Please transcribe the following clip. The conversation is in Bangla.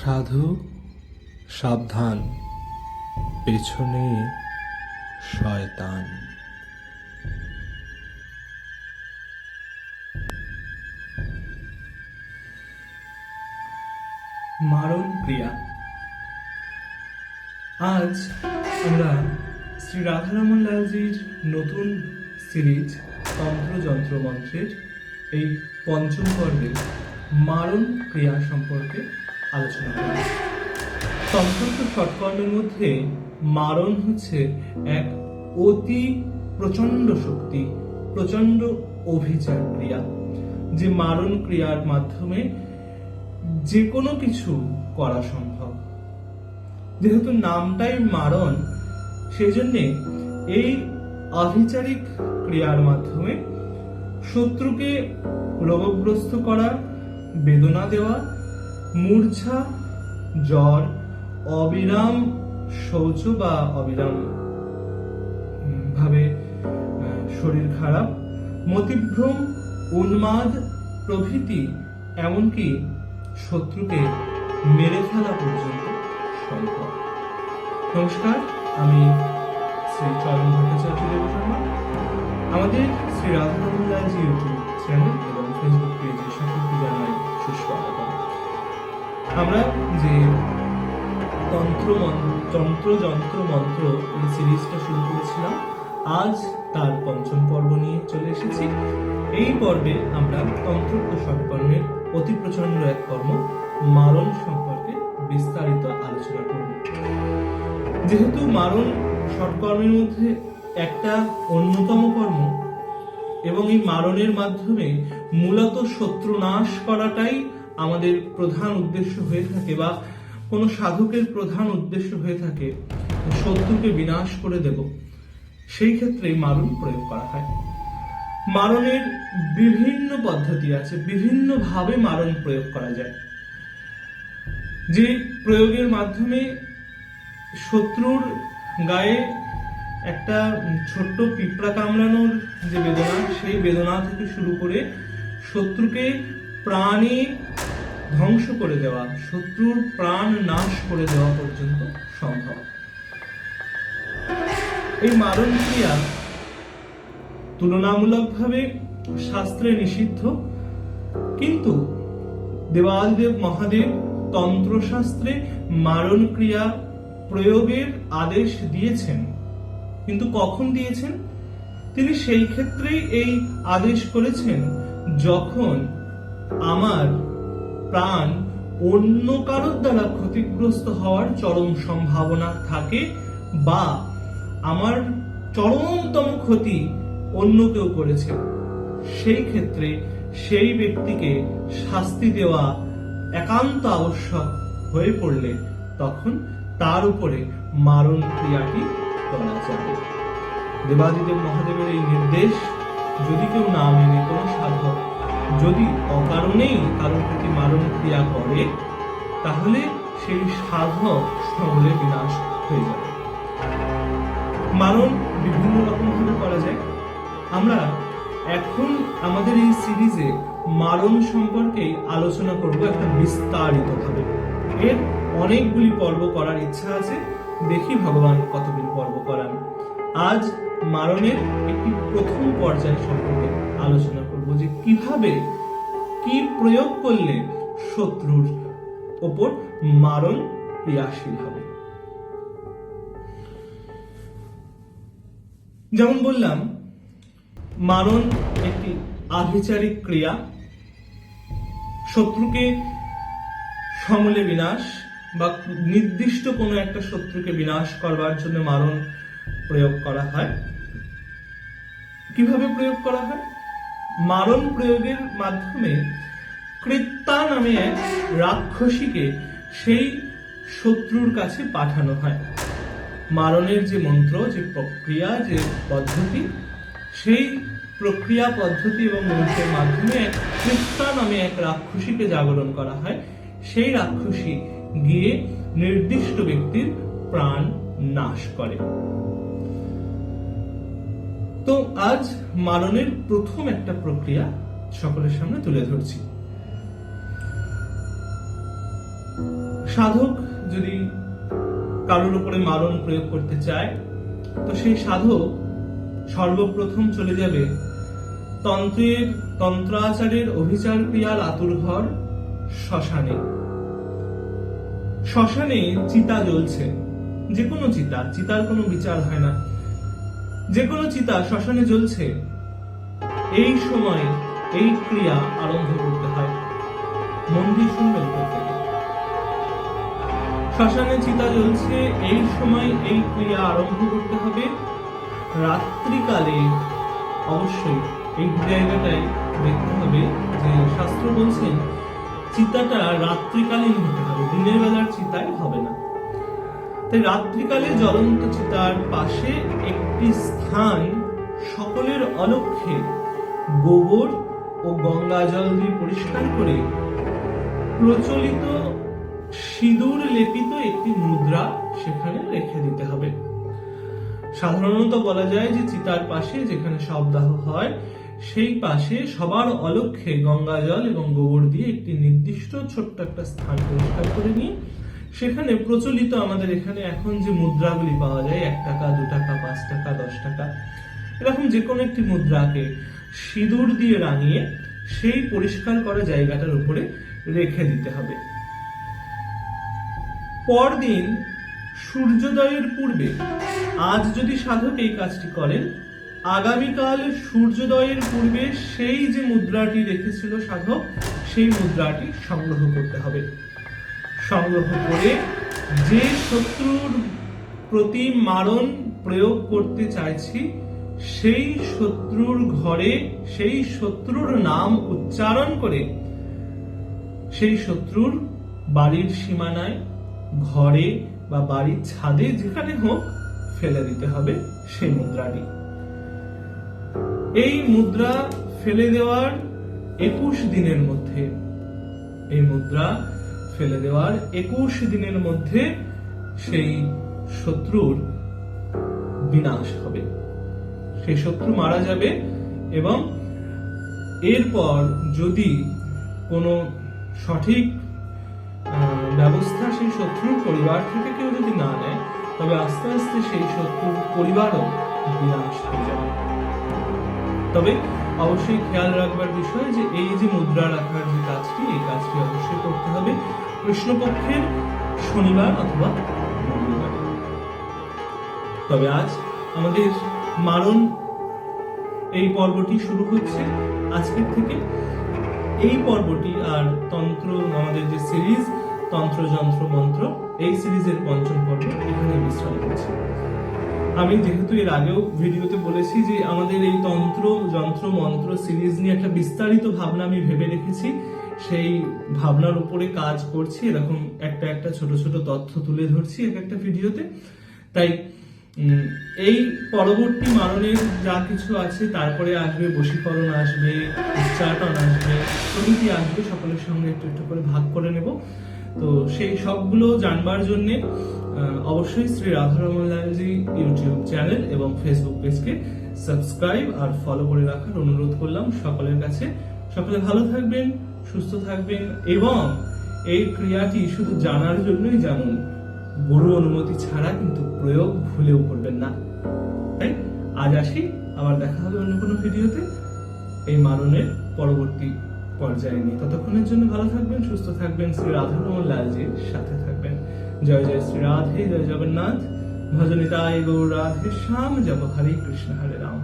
সাধু সাবধান, পেছনে শয়তান। মারণ ক্রিয়া। আজ আমরা শ্রী রাধারমন লালজির নতুন সিরিজ তন্ত্র যন্ত্র মন্ত্রের এই পঞ্চম পর্বে মারণ ক্রিয়া সম্পর্কে আলোচনা করব। তন্ত্র সৎকর্মের মধ্যে মারণ হচ্ছে এক অতি প্রচন্ড শক্তি, প্রচন্ড অভিচার ক্রিয়া, যে মারণ ক্রিয়ার মাধ্যমে যে কোনো কিছু করা সম্ভব। যেহেতু নামটাই মারণ, সেজন্যে এই অভিচারিক ক্রিয়ার মাধ্যমে শত্রুকে রোগগ্রস্ত করা, বেদনা দেওয়া, মূর্ছা, জ্বর, অবিরাম শৌচ বা অবিরাম ভাবে শরীর খারাপ, মতিভ্রম, উন্মাদ প্রভৃতি, এমনকি শত্রুকে মেরে ফেলা পর্যন্ত সম্ভব। নমস্কার, আমি শ্রী চরণ ভট্টাচার্য দেবশর্মা। আমাদের শ্রী রাধারমন লালজি ইউটিউব চ্যানেল এবং ফেসবুক পেজে সকলকে জানাই সুস্বাগত। আমরা যে তন্ত্র যন্ত্র মন্ত্র এই সিরিজটা শুরু করেছিলাম, আজ তার পঞ্চম পর্ব নিয়ে চলে এসেছি। এই পর্বে আমরা তন্ত্র সৎকর্মের অতি প্রচন্ড এক কর্ম মারণ সম্পর্কে বিস্তারিত আলোচনা করব। যেহেতু মারণ সৎকর্মের মধ্যে একটা অন্যতম কর্ম এবং এই মারণের মাধ্যমে মূলত শত্রু নাশ করাটাই আমাদের প্রধান উদ্দেশ্য হয়ে থাকে, বা কোন সাধকের প্রধান উদ্দেশ্য হয়ে থাকে শত্রুকে বিনাশ করে দেব, সেই ক্ষেত্রে মারণ প্রয়োগ করা হয়। মারণের বিভিন্ন পদ্ধতি আছে, বিভিন্ন ভাবে মারণ প্রয়োগ করা যায়। যে প্রয়োগের মাধ্যমে শত্রুর গায়ে একটা ছোট্ট পিঁপড়া কামড়ানোর যে বেদনা, সেই বেদনা থেকে শুরু করে শত্রুকে প্রাণে ধ্বংস করে দেওয়া, শত্রুর প্রাণ নাশ করে দেওয়া পর্যন্ত সম্ভব। এই মারণ ক্রিয়া তুলনামূলকভাবে শাস্ত্রে নিষিদ্ধ, কিন্তু দেবাদিদেব মহাদেব তন্ত্রশাস্ত্রে মারণ ক্রিয়া প্রয়োগের আদেশ দিয়েছেন। কিন্তু কখন দিয়েছেন? তিনি সেই ক্ষেত্রেই এই আদেশ করেছেন যখন আমার প্রাণ অন্য কারোর দ্বারা ক্ষতিগ্রস্ত হওয়ার চরম সম্ভাবনা থাকে, বা আমার চরমতম ক্ষতি অন্য কেউ করেছে। সেই ক্ষেত্রে সেই ব্যক্তিকে শাস্তি দেওয়া একান্ত আবশ্যক হয়ে পড়লে তখন তার উপরে মারণ ক্রিয়াটি করা যাবে। দেবাদিদেব মহাদেবের এই নির্দেশ যদি কেউ না মেনে, কোন সাধক যদি অকারণেই কারোর প্রতি মারণ ক্রিয়া করে, তাহলে সেই সাধক সমূলে বিনাশ হয়ে যাবে। মারণ বিভিন্ন রকম ভাবে করা যায়। আমরা এখন আমাদের এই সিরিজে মারণ সম্পর্কে আলোচনা করব একটা বিস্তারিত ভাবে। এর অনেকগুলি পর্ব করার ইচ্ছা আছে, দেখি ভগবান কতগুলি পর্ব করান। আজ মারণের একটি প্রথম পর্যায় সম্পর্কে আলোচনা করব, যে কিভাবে কি প্রয়োগ করলে শত্রুর ওপর মারণ ক্রিয়াশীল হবে। যেমন বললাম, মারণ একটি আভিচারিক ক্রিয়া। শত্রুকে সমূলে বিনাশ বা নির্দিষ্ট কোনো একটা শত্রুকে বিনাশ করবার জন্য মারণ প্রয়োগ করা হয়। কিভাবে প্রয়োগ করা হয়? মারণ প্রয়োগের মাধ্যমে কৃত্যা নামে এক রাক্ষসীকে সেই শত্রুর কাছে পাঠানো হয়। মারণের যে মন্ত্র, যে প্রক্রিয়া, যে পদ্ধতি, সেই প্রক্রিয়া পদ্ধতি এবং মন্ত্রের মাধ্যমে এক কৃত্যা নামে এক রাক্ষসীকে জাগরণ করা হয়। সেই রাক্ষসী গিয়ে নির্দিষ্ট ব্যক্তির প্রাণ নাশ করে। তো আজ মারণের প্রথম একটা প্রক্রিয়া সকলের সামনে তুলে ধরছি। সাধক যদি কারোর উপরে মারণ প্রয়োগ করতে চায়, তো সেই সাধক সর্বপ্রথম চলে যাবে তন্ত্রাচারের অভিচার ক্রিয়ার আতুর ঘর শ্মশানে। শ্মশানে চিতা জ্বলছে, যে কোনো চিতার কোনো বিচার হয় না, যে কোনো চিতা শ্মশানে জ্বলছে, এই সময় এই ক্রিয়া আরম্ভ করতে হয়। মন দিয়ে শুনবেন প্রত্যেকে। শ্মশানে চিতা জ্বলছে, এই সময় এই ক্রিয়া আরম্ভ করতে হবে। রাত্রিকালে অবশ্যই এই জায়গাটায় দেখতে হবে যে শাস্ত্র বলছেন চিতাটা রাত্রিকালীন হতে হবে, দিনের বেলার চিতায় হবে না। তাই রাত্রিকালে জ্বলন্ত চিতার পাশে একটি স্থান সকলের অলক্ষ্যে গোবর ও গঙ্গা জল দিয়ে পরিষ্কার করে প্রচলিত সিঁদুর লেপিত একটি মুদ্রা সেখানে রেখে দিতে হবে। সাধারণত বলা যায় যে চিতার পাশে যেখানে শবদাহ হয় সেই পাশে সবার অলক্ষ্যে গঙ্গা জল এবং গোবর দিয়ে একটি নির্দিষ্ট ছোট্ট একটা স্থান পরিষ্কার করে নিয়ে সেখানে প্রচলিত আমাদের এখানে এখন যে মুদ্রাগুলি পাওয়া যায় 1 টাকা, 2 টাকা, 5 টাকা, 10 টাকা, এরকম যে কোনো একটি মুদ্রাকে সিঁদুর দিয়ে রাঙিয়ে সেই পরিষ্কার করা জায়গাটার উপরে রেখে দিতে হবে। পরদিন সূর্যোদয়ের পূর্বে, আজ যদি সাধক এই কাজটি করেন, আগামীকাল সূর্যোদয়ের পূর্বে সেই যে মুদ্রাটি রেখেছিল সাধক, সেই মুদ্রাটি সংগ্রহ করতে হবে। সংগ্রহ করে যে শত্রুর প্রতি মারণ প্রয়োগ করতে চাইছি সেই শত্রুর ঘরে সেই শত্রুর নাম উচ্চারণ করে সেই শত্রুর বাড়ির সীমানায়, ঘরে বা বাড়ির ছাদে যেখানে হোক ফেলে দিতে হবে সেই মুদ্রাটি। এই মুদ্রা ফেলে দেওয়ার 21 দিনের মধ্যে, এই মুদ্রা ফেলে দেওয়ার 21 দিনের মধ্যে সেই শত্রুর বিনাশ হবে, সেই শত্রু মারা যাবে। এবং এরপর যদি কোনো সঠিক ব্যবস্থা সেই শত্রুর পরিবার থেকে কেউ যদি না নেয়, তবে আস্তে আস্তে সেই শত্রুর পরিবারও বিনাশ হয়ে যাবে। তবে অবশ্যই খেয়াল রাখবার বিষয় যে এই যে মুদ্রা রাখার যে কাজটি, এই কাজটি অবশ্যই করতে হবে কৃষ্ণপক্ষের শনিবার অথবা মঙ্গলবার। তবে আজ আমাদের মারণ এই পর্বটি শুরু হচ্ছে আজকের থেকে। এই পর্বটি আর তন্ত্র, আমাদের যে সিরিজ তন্ত্র যন্ত্র মন্ত্র, এই সিরিজের 5ম পর্ব এখানে বিশ্রাম করছে। আমি যেহেতু এর আগেও ভিডিওতে বলেছি যে আমাদের এই তন্ত্র যন্ত্র মন্ত্র সিরিজ নিয়ে একটা বিস্তারিত ভাবনা আমি ভেবে রেখেছি, সেই ভাবনার উপরে কাজ করছি। এরকম একটা ছোট ছোট তথ্য তুলে ধরছি এক একটা ভিডিওতে। তাই এই পরবর্তী মারণের যা কিছু আছে, তারপরে আসবে বশীকরণ, আসবে উচ্চাটন, আসবে প্রভৃতি আসবে, সকলের সঙ্গে একটু একটু করে ভাগ করে নেব। তো সেই সবগুলো জানবার জন্য অবশ্যই শ্রী রাধারমন লালজি ইউটিউব চ্যানেল এবং ফেসবুক পেজকে সাবস্ক্রাইব আর ফলো করে রাখার অনুরোধ করলাম সকলের কাছে। সকলে ভালো থাকবেন, সুস্থ থাকবেন এবং এই ক্রিয়াটি শুধু জানার জন্যই জানুন, গুরু অনুমতি ছাড়া কিন্তু প্রয়োগ ভুলেও করবেন না। তাই আজ আসি, আবার দেখা হবে অন্য কোনো ভিডিওতে এই মারণের পরবর্তী পর্যায়ে নিয়ে। ততক্ষণের জন্য ভালো থাকবেন, সুস্থ থাকবেন, শ্রী রাধারমন লালজির সাথে থাকবেন। জয় জয় শ্রী রাধে, জয় জগন্নাথ, ভজনিতায় গৌর রাধে শ্যাম, জপ হরে কৃষ্ণ হরে রাম।